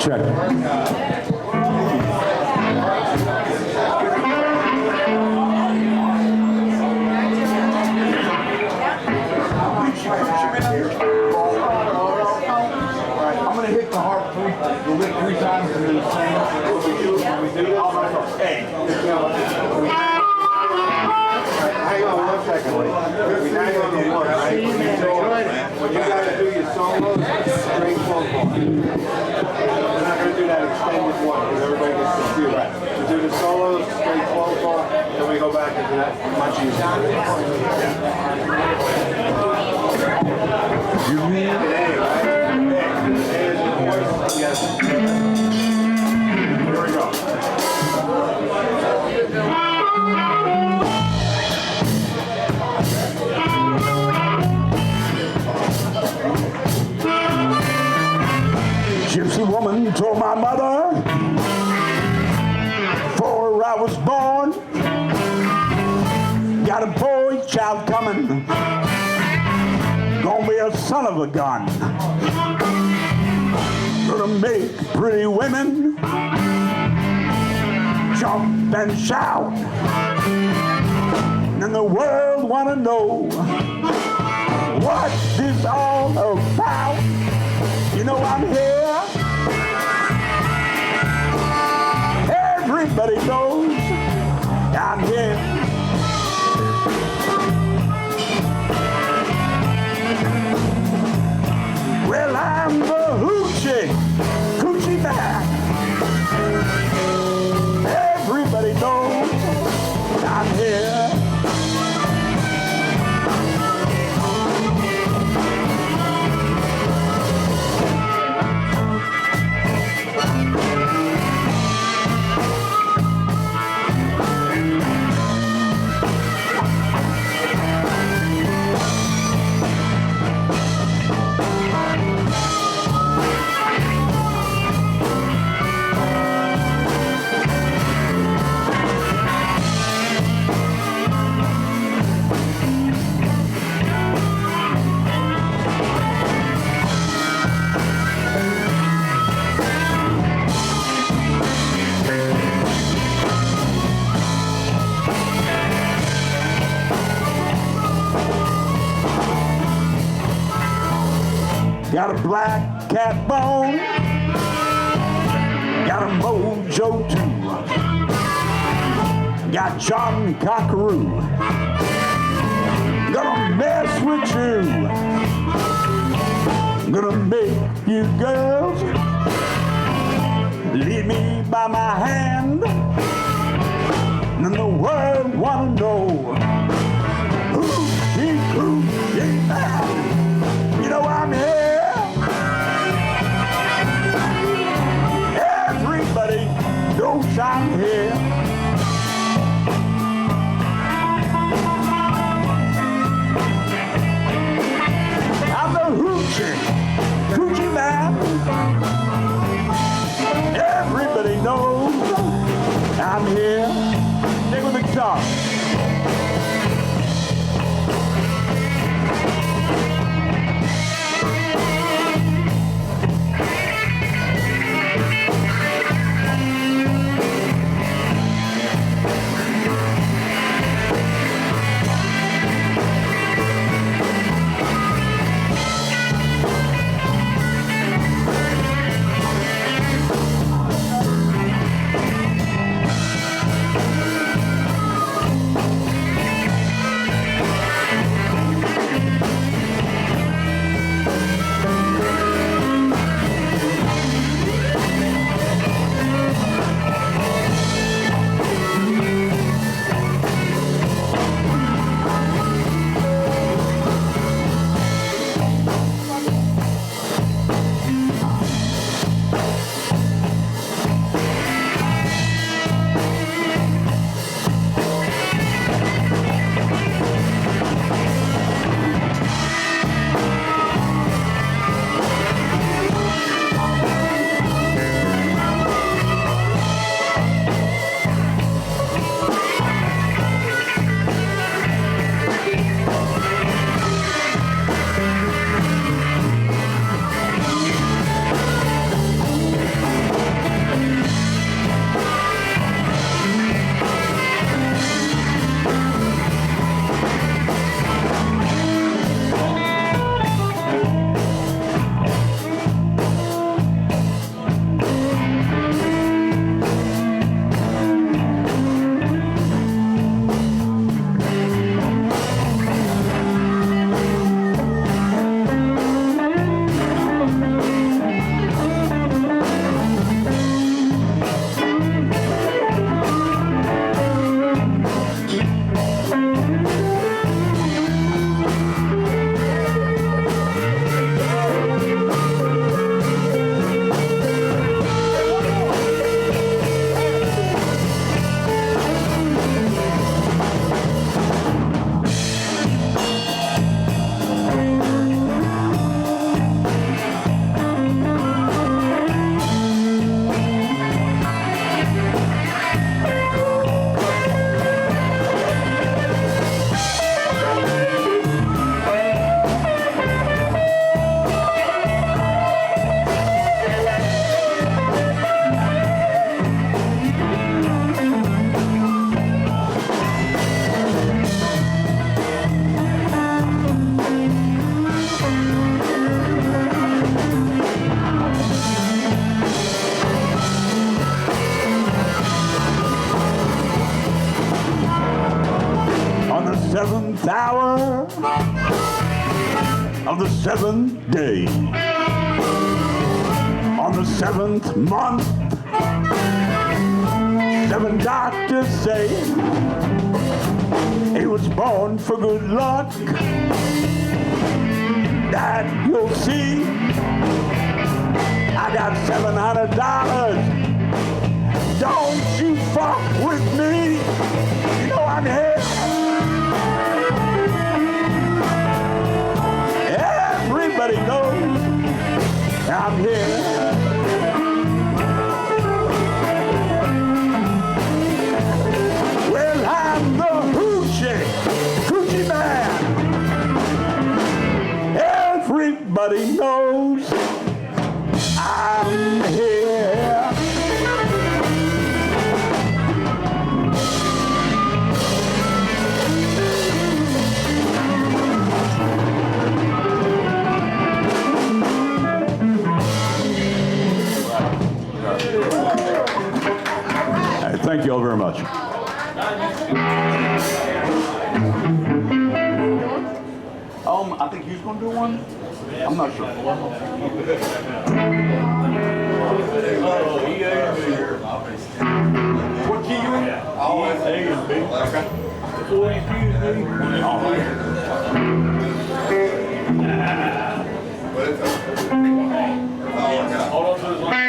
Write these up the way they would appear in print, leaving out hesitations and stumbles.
Check. I'm gonna hit the harp the lick 3 times and then sing. Hey. Hang on 1 second. We hang on to one, right? When you gotta do your solos, straight phone call. We're not gonna do that extended one because everybody gets confused. Right. We do the solos, straight phone call, then we go back into that much easier. You mean? Hey, right? Hey is the voice. Yes. Here we go. Gypsy woman told my mother before I was born, got a boy child coming, gonna be a son of a gun, gonna make pretty women jump and shout, and the world wanna know what this all about. You know I'm here. Everybody knows I'm here. Well, I'm the coochie man. Everybody knows I'm here. Got a black cat bone, got a mojo too, got John Cockaroo, gonna mess with you, gonna make you girls lead me by my hand, and the world wanna know who's that? You know I'm here. Everybody knows I'm here. I'm the hoochie man. Everybody knows I'm here. Take with the guitar. hour of the seventh day. On the seventh month, 7 doctors say he was born for good luck. That you'll see, I got $700. Don't you fuck with me. You know I'm here. Everybody knows I'm here. Well, I'm the hoochie man. Everybody knows I'm here. Thank you all very much. I think he's going to do one. I'm not sure. What key you in? A and B. Okay. Before you excuse me. Hold on to his line.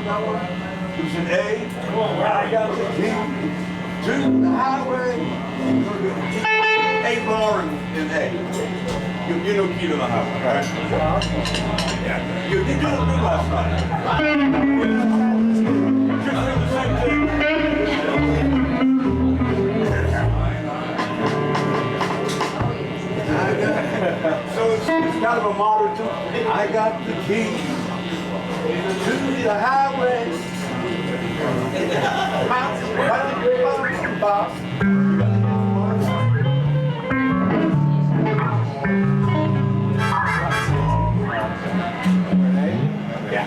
that one? It's an A. I got the key to the highway. A bar in A. You know key to the highway, right? Yeah. You did it good last night. Just do the same thing. So it's kind of a motto too. I got the key to the highway. Yeah.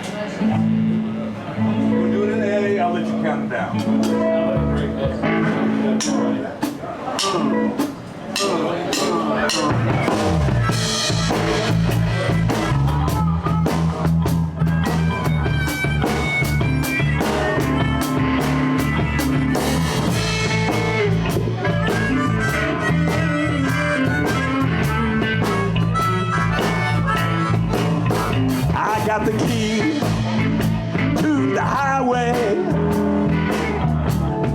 We're doing an A. I'll let you count it down. I got the key to the highway,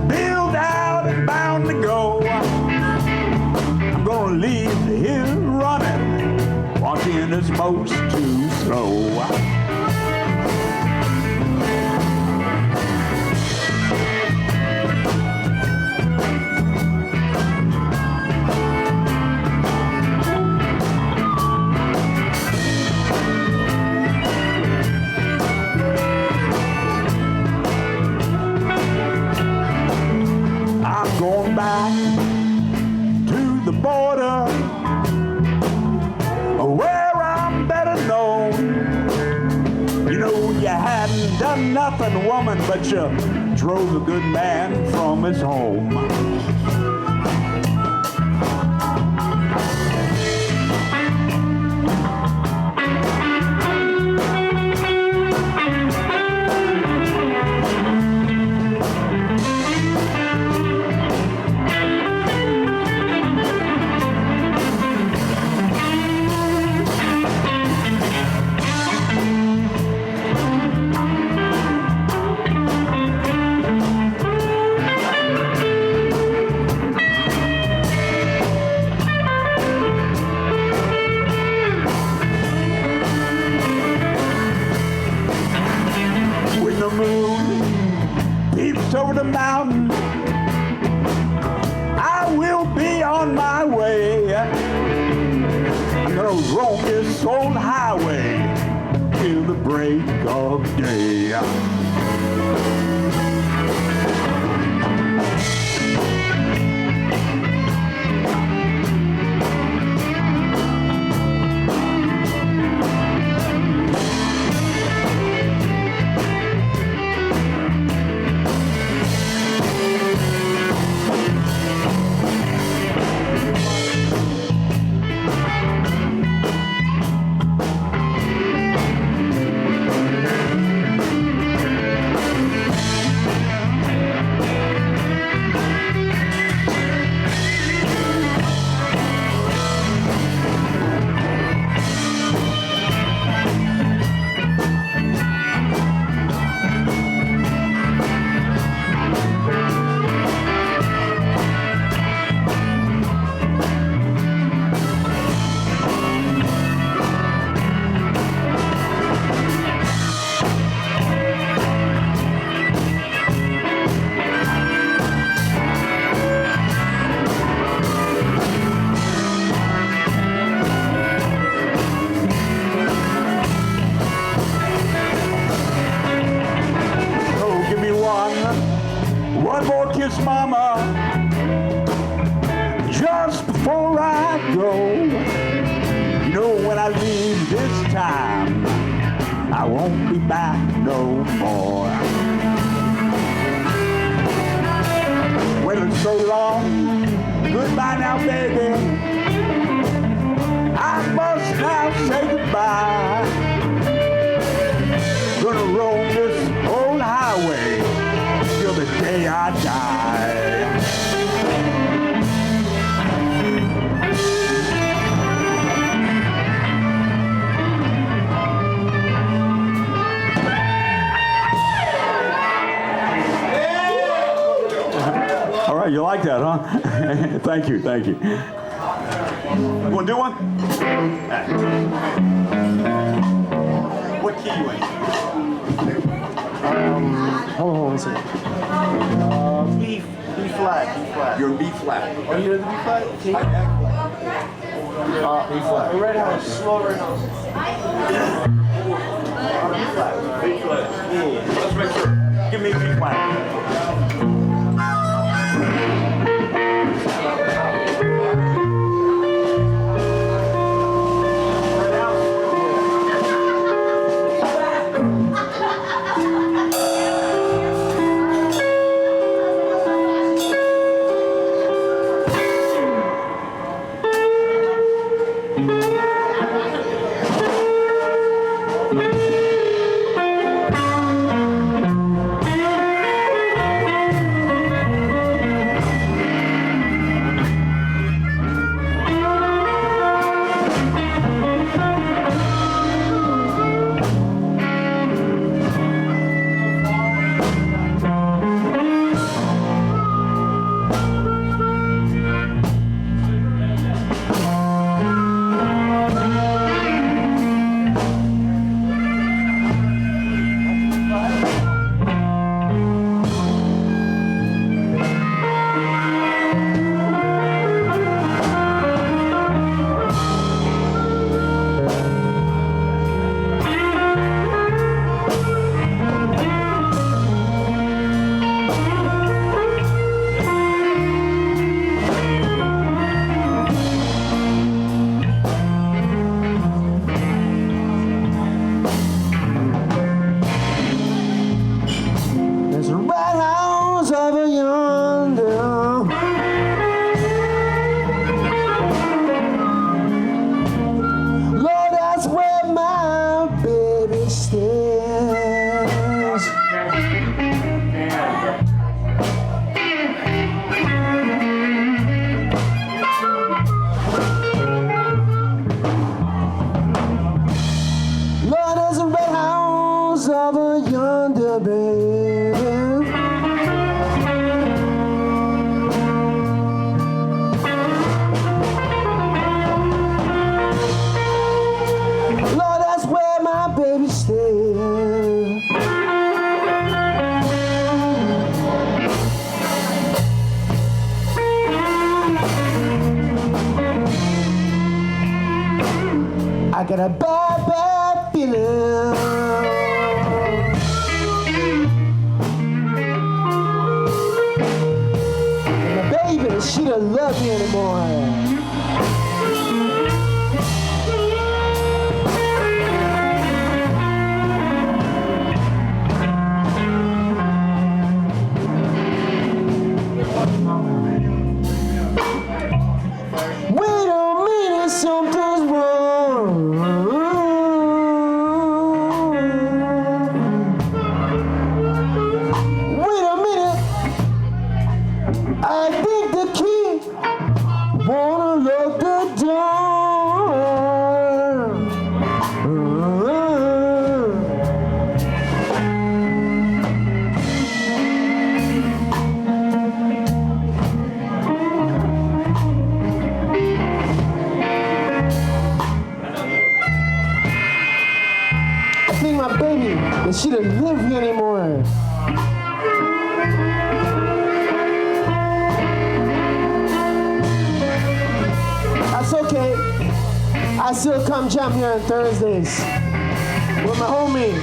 built out and bound to go. I'm gonna leave here running, walking is most too slow. Going back to the border where I'm better known. You know you hadn't done nothing, woman, but you drove a good man from his home. Over the mountain, I will be on my way. I'm gonna roam this old highway till the break of day. One more kiss, mama, just before I go. You know when I leave this time, I won't be back no more. Well, it's so long, goodbye now, baby. I must now say goodbye. Gonna roam this old highway till the day I die. one? Thank you, thank you. You want to do one? What key you in? Hold on one second. B flat. You're in B flat. Oh, you're in the B flat? B flat. Red house, slow red house. B flat. Let's make sure. Give me B flat. I got a bad, bad feeling. And my baby, she don't love me anymore. Wait a minute, something's wrong. Wait a minute, I think the key wanna lock the door. I think my baby, that she doesn't live here anymore. That's okay. I still come jam here on Thursdays with my homie.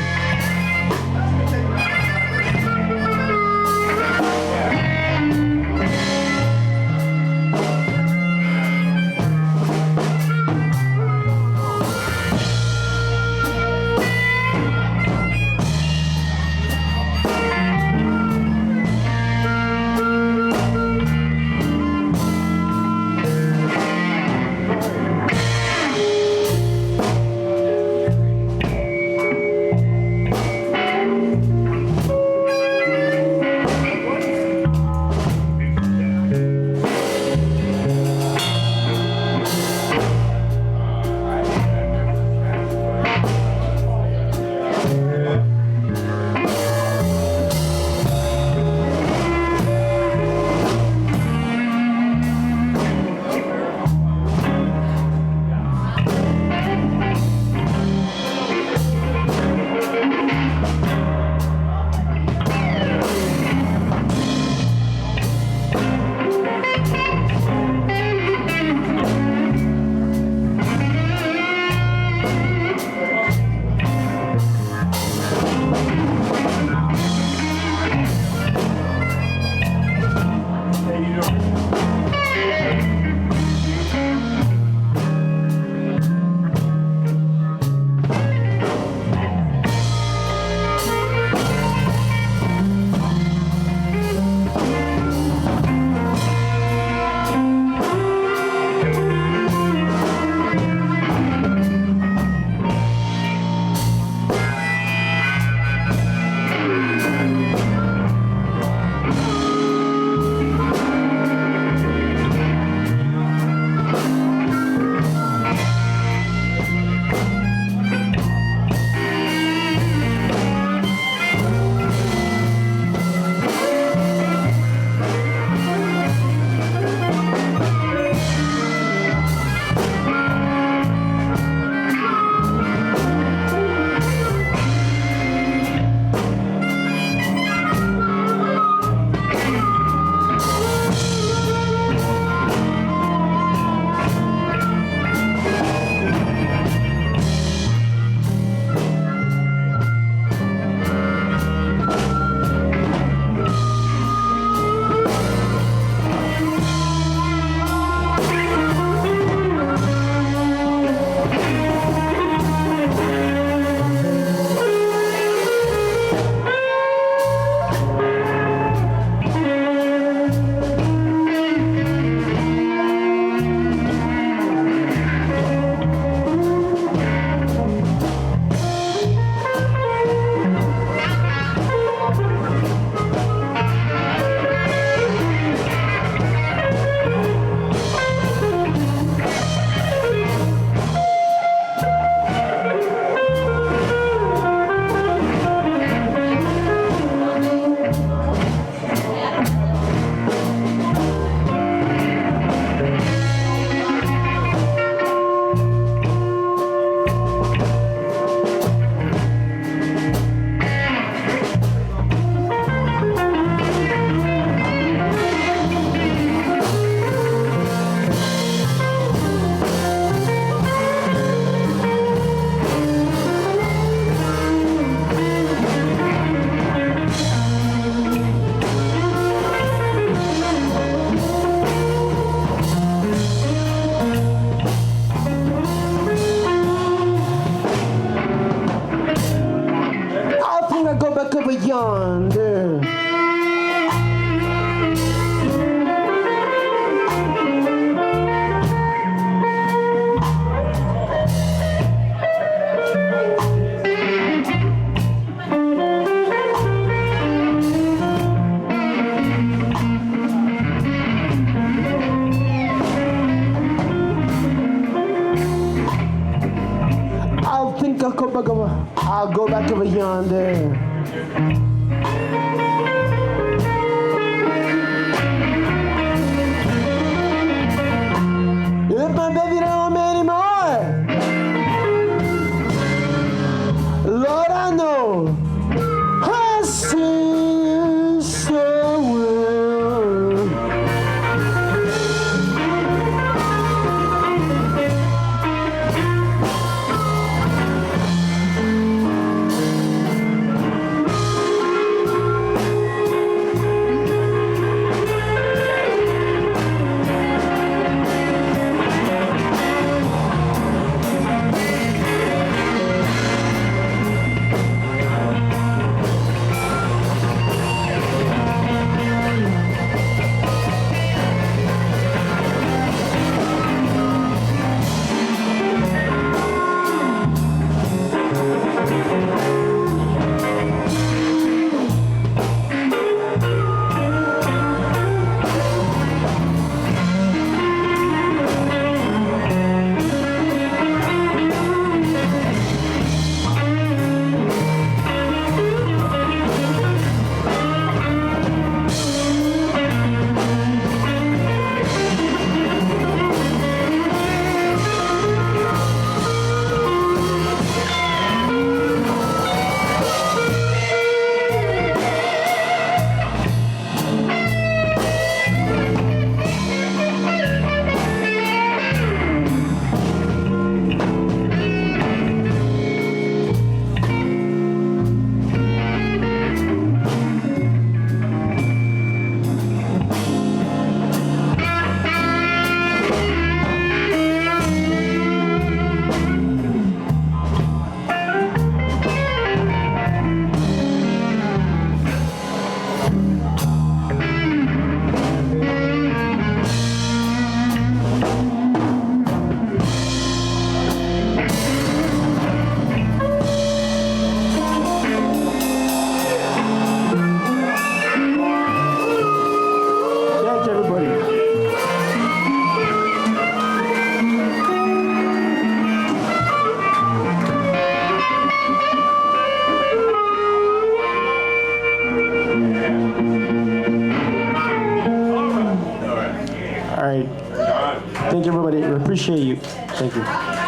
yonder. I'll go back over yonder. If my baby don't want me anymore, Lord, I know I see so well. All right. Thank you, everybody. We appreciate you. Thank you.